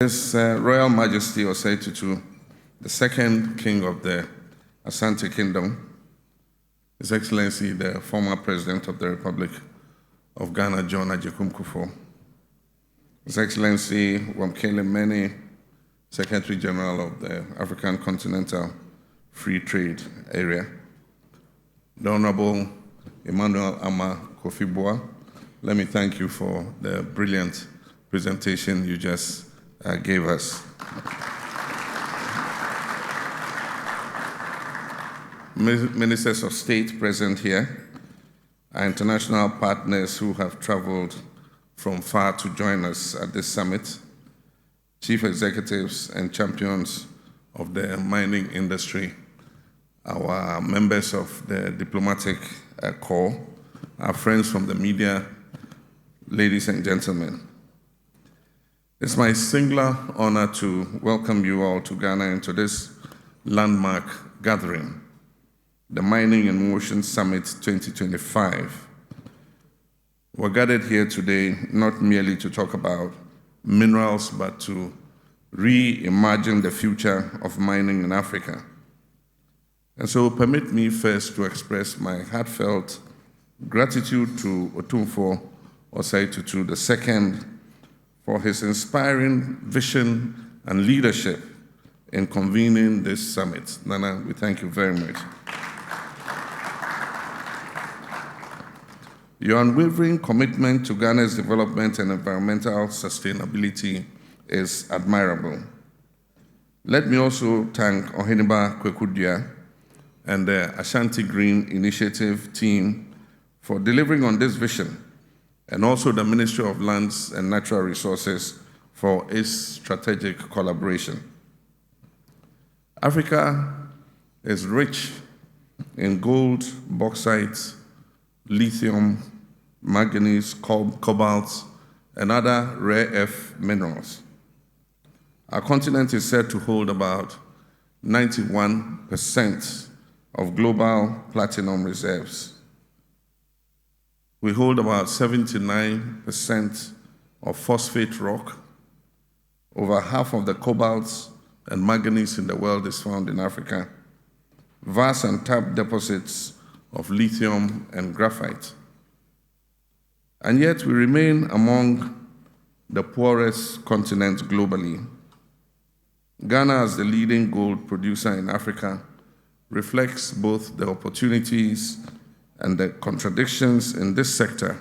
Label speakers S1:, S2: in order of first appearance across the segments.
S1: His Royal Majesty Osei Tutu, the second king of the Asante Kingdom, His Excellency, the former President of the Republic of Ghana, John Agyekum Kufuor, His Excellency Wamkele Mene, Secretary General of the African Continental Free Trade Area, the Honorable Emmanuel Ama Kofi-Boa, let me thank you for the brilliant presentation you just gave us. Ministers of State present here, our international partners who have traveled from far to join us at this summit, chief executives and champions of the mining industry, our members of the diplomatic corps, our friends from the media, ladies and gentlemen. It's my singular honor to welcome you all to Ghana and to this landmark gathering, the Mining in Motion Summit 2025. We're gathered here today not merely to talk about minerals, but to reimagine the future of mining in Africa. And so permit me first to express my heartfelt gratitude to Otumfuo Osei Tutu II for his inspiring vision and leadership in convening this summit. Nana, we thank you very much. Your unwavering commitment to Ghana's development and environmental sustainability is admirable. Let me also thank Oheniba Kwekudua and the Ashanti Green Initiative team for delivering on this vision, and also the Ministry of Lands and Natural Resources for its strategic collaboration. Africa is rich in gold, bauxite, lithium, manganese, cobalt, and other rare earth minerals. Our continent is said to hold about 91% of global platinum reserves. We hold about 79% of phosphate rock. Over half of the cobalt and manganese in the world is found in Africa. Vast untapped deposits of lithium and graphite. And yet we remain among the poorest continents globally. Ghana, as the leading gold producer in Africa, reflects both the opportunities and the contradictions in this sector.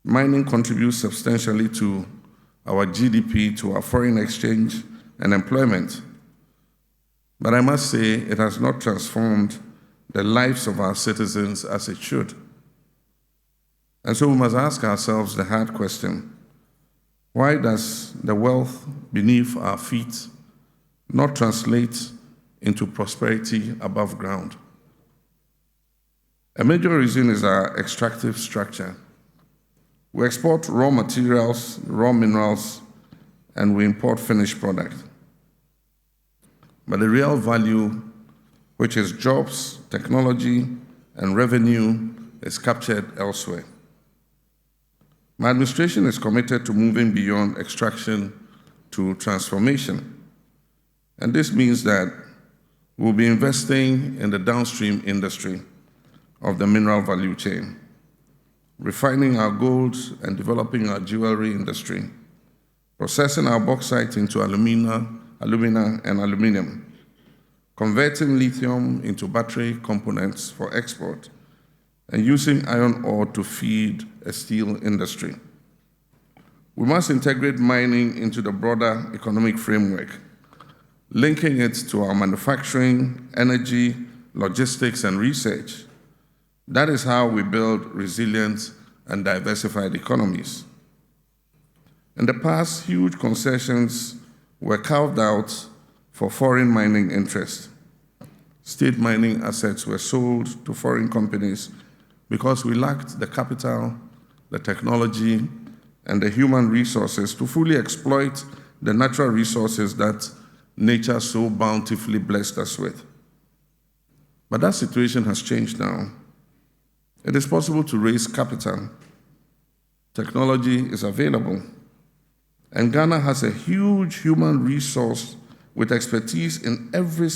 S1: Mining contributes substantially to our GDP, to our foreign exchange and employment. But I must say, it has not transformed the lives of our citizens as it should. And so we must ask ourselves the hard question: why does the wealth beneath our feet not translate into prosperity above ground? A major reason is our extractive structure. We export raw materials, raw minerals, and we import finished product. But the real value, which is jobs, technology, and revenue, is captured elsewhere. My administration is committed to moving beyond extraction to transformation. And this means that we'll be investing in the downstream industry of the mineral value chain, refining our gold and developing our jewelry industry, processing our bauxite into alumina and aluminum, converting lithium into battery components for export, and using iron ore to feed a steel industry. We must integrate mining into the broader economic framework, linking it to our manufacturing, energy, logistics, and research. That is how we build resilient and diversified economies. In the past, huge concessions were carved out for foreign mining interests. State mining assets were sold to foreign companies because we lacked the capital, the technology, and the human resources to fully exploit the natural resources that nature so bountifully blessed us with. But that situation has changed now. It is possible to raise capital. Technology is available. And Ghana has a huge human resource with expertise in every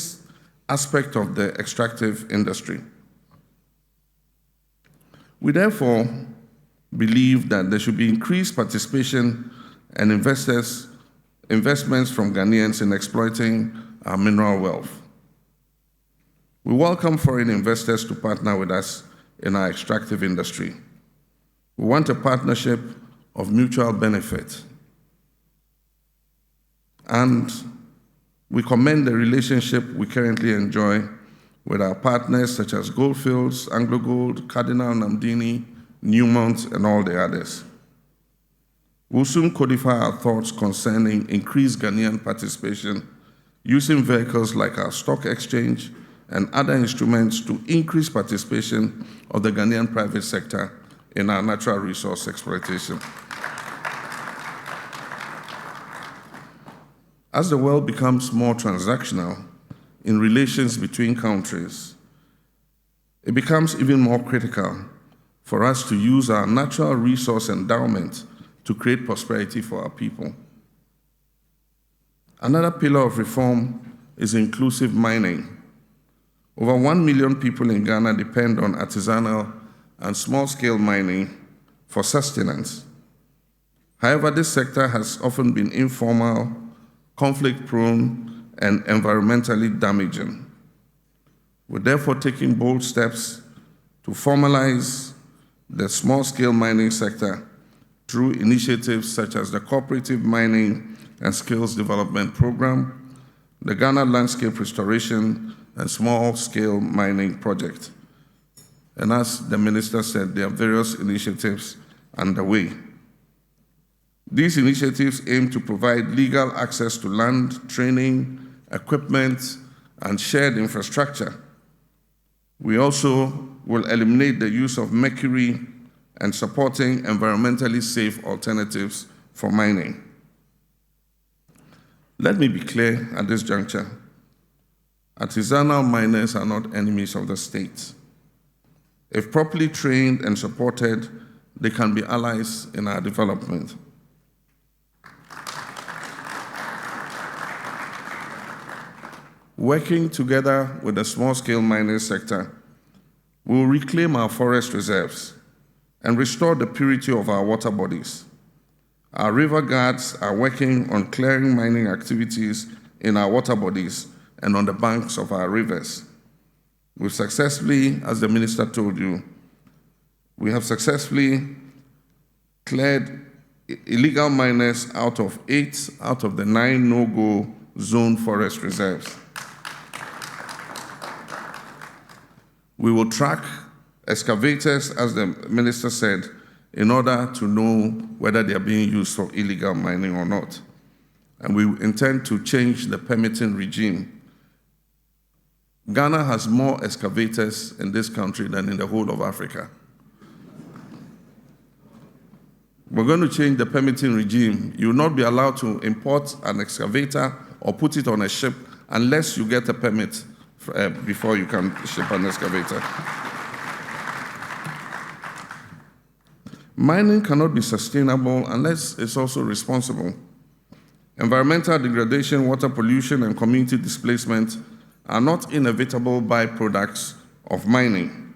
S1: aspect of the extractive industry. We therefore believe that there should be increased participation and investments from Ghanaians in exploiting our mineral wealth. We welcome foreign investors to partner with us in our extractive industry. We want a partnership of mutual benefit. And we commend the relationship we currently enjoy with our partners such as Goldfields, AngloGold, Cardinal Namdini, Newmont, and all the others. We'll soon codify our thoughts concerning increased Ghanaian participation using vehicles like our stock exchange and other instruments to increase participation of the Ghanaian private sector in our natural resource exploitation. As the world becomes more transactional in relations between countries, it becomes even more critical for us to use our natural resource endowment to create prosperity for our people. Another pillar of reform is inclusive mining. Over 1 million people in Ghana depend on artisanal and small-scale mining for sustenance. However, this sector has often been informal, conflict-prone, and environmentally damaging. We're therefore taking bold steps to formalize the small-scale mining sector through initiatives such as the Cooperative Mining and Skills Development Program, the Ghana Landscape Restoration and Small-Scale Mining Project. And as the Minister said, there are various initiatives underway. These initiatives aim to provide legal access to land, training, equipment, and shared infrastructure. We also will eliminate the use of mercury and supporting environmentally safe alternatives for mining. Let me be clear at this juncture. Artisanal miners are not enemies of the state. If properly trained and supported, they can be allies in our development. Working together with the small-scale mining sector, we will reclaim our forest reserves and restore the purity of our water bodies. Our river guards are working on clearing mining activities in our water bodies and on the banks of our rivers. We've successfully, as the Minister told you, we have successfully cleared illegal miners out of 8 out of the 9 no-go zone forest reserves. We will track excavators, as the Minister said, in order to know whether they are being used for illegal mining or not. And we intend to change the permitting regime. Ghana has more excavators in this country than in the whole of Africa. We're going to change the permitting regime. You will not be allowed to import an excavator or put it on a ship unless you get a permit before you can ship an excavator. Mining cannot be sustainable unless it's also responsible. Environmental degradation, water pollution, and community displacement are not inevitable byproducts of mining.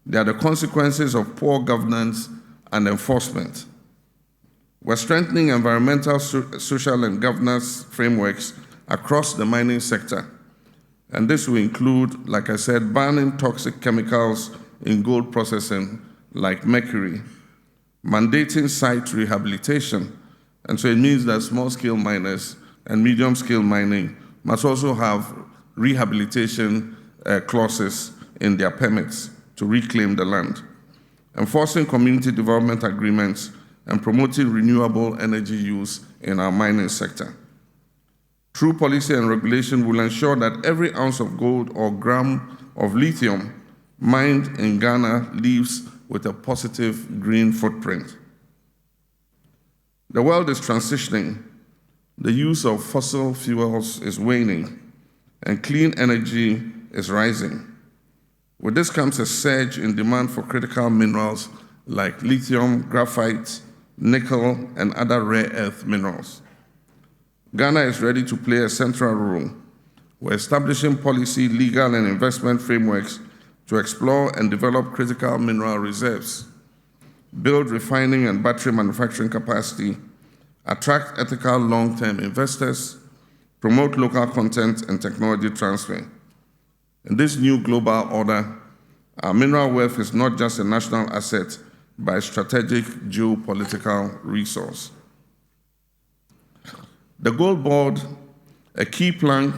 S1: They are the consequences of poor governance and enforcement. We're strengthening environmental, social, and governance frameworks across the mining sector. And this will include, like I said, banning toxic chemicals in gold processing like mercury, mandating site rehabilitation. And so it means that small-scale miners and medium-scale mining must also have rehabilitation clauses in their permits to reclaim the land, enforcing community development agreements, and promoting renewable energy use in our mining sector. True policy and regulation will ensure that every ounce of gold or gram of lithium mined in Ghana leaves with a positive green footprint. The world is transitioning. The use of fossil fuels is waning, and clean energy is rising. With this comes a surge in demand for critical minerals like lithium, graphite, nickel, and other rare earth minerals. Ghana is ready to play a central role. We're establishing policy, legal, and investment frameworks to explore and develop critical mineral reserves, build refining and battery manufacturing capacity, attract ethical long-term investors, promote local content and technology transfer. In this new global order, our mineral wealth is not just a national asset, but a strategic geopolitical resource. The Gold Board, a key plank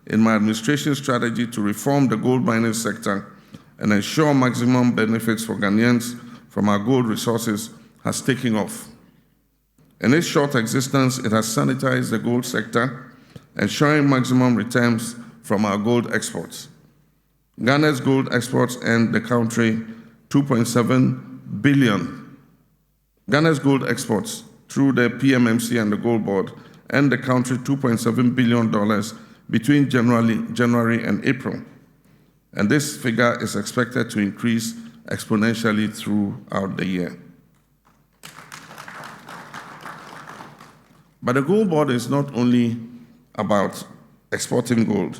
S1: in my administration strategy to reform the gold mining sector and ensure maximum benefits for Ghanaians from our gold resources, has taken off. In its short existence, it has sanitized the gold sector, ensuring maximum returns from our gold exports. Ghana's gold exports earned the country $2.7 billion. Ghana's gold exports through the PMMC and the Gold Board earned the country $2.7 billion between January and April. And this figure is expected to increase exponentially throughout the year. But the Gold Board is not only about exporting gold.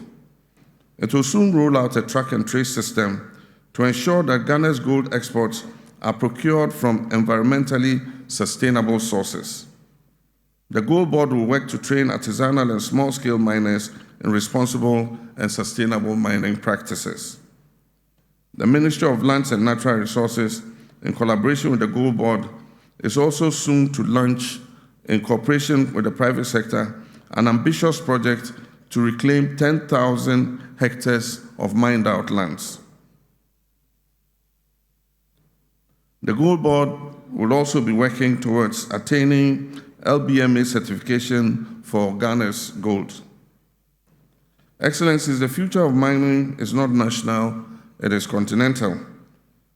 S1: It will soon roll out a track and trace system to ensure that Ghana's gold exports are procured from environmentally sustainable sources. The Gold Board will work to train artisanal and small-scale miners in responsible and sustainable mining practices. The Ministry of Lands and Natural Resources, in collaboration with the Gold Board, is also soon to launch, in cooperation with the private sector, an ambitious project to reclaim 10,000 hectares of mined-out lands. The Gold Board will also be working towards attaining LBMA certification for Ghana's gold. Excellencies, the future of mining is not national, it is continental.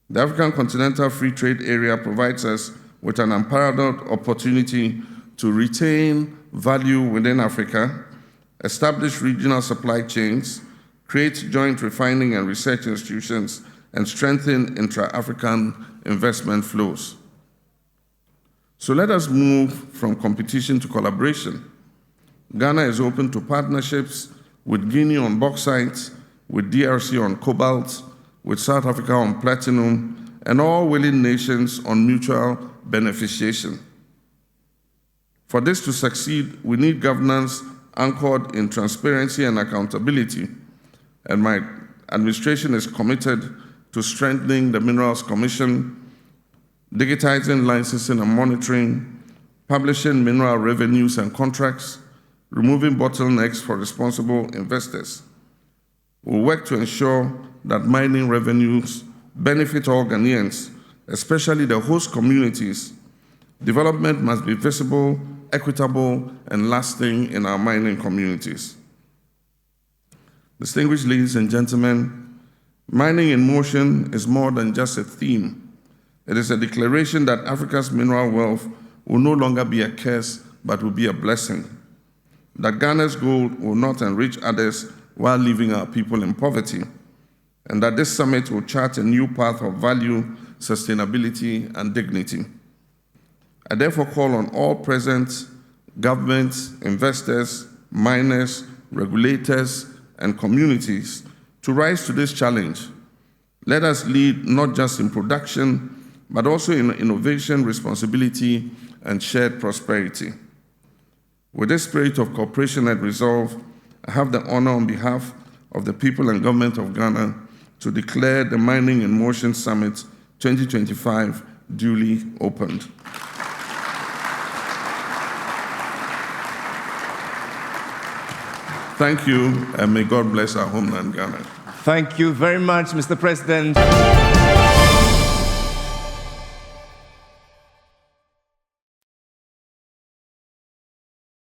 S1: The African Continental Free Trade Area provides us with an unparalleled opportunity to retain value within Africa, establish regional supply chains, create joint refining and research institutions, and strengthen intra-African investment flows. So let us move from competition to collaboration. Ghana is open to partnerships with Guinea on bauxite, with DRC on cobalt, with South Africa on platinum, and all willing nations on mutual beneficiation. For this to succeed, we need governance anchored in transparency and accountability, and my administration is committed to strengthening the Minerals Commission, digitizing licensing and monitoring, publishing mineral revenues and contracts, removing bottlenecks for responsible investors. We'll work to ensure that mining revenues benefit all Ghanaians, especially the host communities. Development must be visible, equitable, and lasting in our mining communities. Distinguished ladies and gentlemen, mining in motion is more than just a theme. It is a declaration that Africa's mineral wealth will no longer be a curse, but will be a blessing. That Ghana's gold will not enrich others while leaving our people in poverty. And that this summit will chart a new path of value, sustainability, and dignity. I therefore call on all present, governments, investors, miners, regulators, and communities to rise to this challenge. Let us lead not just in production, but also in innovation, responsibility, and shared prosperity. With this spirit of cooperation and resolve, I have the honor on behalf of the people and government of Ghana to declare the Mining in Motion Summit 2025 duly opened. Thank you, and may God bless our homeland, Ghana.
S2: Thank you very much, Mr. President.